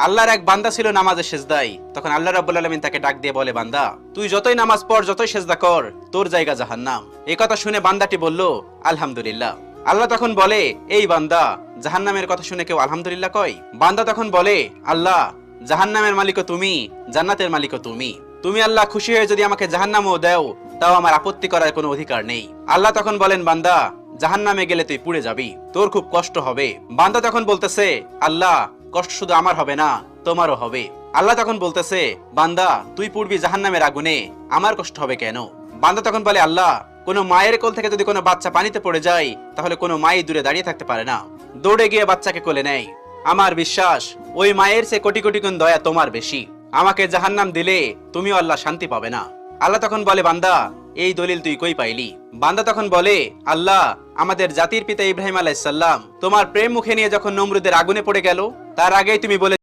আল্লাহর এক বান্দা ছিল নামাজে সেজদায়। তখন আল্লাহ রাব্বুল আলামিন তাকে ডাক দিয়ে বলে, বান্দা তুই যতই নামাজ পড়, যতই সেজদা কর, তোর জায়গা জাহান্নাম। এই কথা শুনে বান্দাটি বলল, আলহামদুলিল্লাহ। আল্লাহ তখন বলে, এই বান্দা, জাহান্নামের কথা শুনে কেউ আলহামদুলিল্লাহ কয়? বান্দা তখন বলে, আল্লাহ, জাহান্নামের মালিকও তুমি, জান্নাতের মালিকও তুমি। তুমি আল্লাহ খুশি হয়ে যদি আমাকে জাহান্নামও দাও, তাও আমার আপত্তি করার কোনো অধিকার নেই। আল্লাহ তখন বলেন, বান্দা, জাহান্নামে গেলে তুই পুড়ে যাবি, তোর খুব কষ্ট হবে। বান্দা তখন বলতেছে, আল্লাহ, কষ্ট শুধু আমার হবে না, তোমারও হবে। আল্লাহ তখন বলতেছে, বান্দা, তুই পুড়বি জাহান্নামের আগুনে, আমার কষ্ট হবে কেন? বান্দা তখন বলে, আল্লাহ, কোনো মায়ের কোল থেকে যদি কোনো বাচ্চা পানিতে পড়ে যায়, তাহলে কোনো মাই দূরে দাঁড়িয়ে থাকতে পারে না, দৌড়ে গিয়ে বাচ্চাকে কোলে নেয়। আমার বিশ্বাস ওই মায়ের চেয়ে কোটি কোটি গুণ দয়া তোমার বেশি। আমাকে জাহান্নাম দিলে তুমিও আল্লাহ শান্তি পাবে না। আল্লাহ তখন বলে, বান্দা, এই দলিল তুই কই পাইলি? বান্দা তখন বলে, আল্লাহ, আমাদের জাতির পিতা ইব্রাহিম আলাইহিস সালাম তোমার প্রেম মুখে নিয়ে যখন নমরুদের আগুনে পড়ে গেল, তার আগেই তুমি বলে